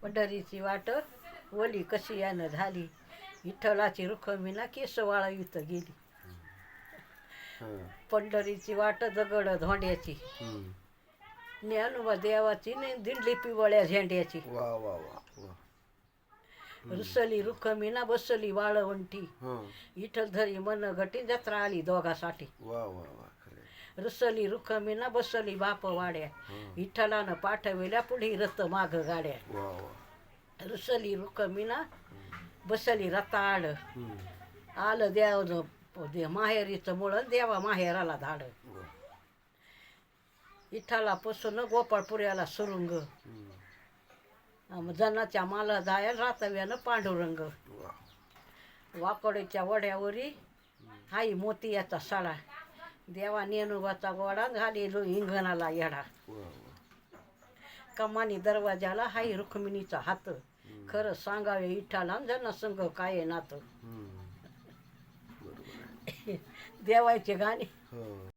पंढरीची वाट ओली कशी यानं झाली, विठ्ठलाची रुखमिना केस वाळवीत गेली. पंढरीची वाट दगड धोंड्याची, ज्ञानोबा देवाची दिंडली पिवळ्या झेंड्याची. रुसली रुखमिना बसली वाळवंटी, विठ्ठल धरी मन घटी जत्रा आली दोघासाठी. रुसली रुखमिना बसली बाप वाड्या, विठ्ठलानं पाठविल्या पुढी रथ माग गाड्या. रुसली रुखमिना बसली रताळ, आलं देव माहेरीचं मुळं देवा माहेराला धाड. विठ्ठलापासून गोपाळपुऱ्याला सुरुंग, जनाच्या माला जायला रातव्यानं पांडुरंग. वाकोडीच्या वड्यावरी हाई मोतियाचा सडा, देवा नेनुबाचा गोडा घालेलो इंगणाला येडा. कमानी दरवाजाला हाई रुक्मिणीचा हात, खरं सांगावे विठ्ठला जनसंग काय नातं. देवायचे गाणे.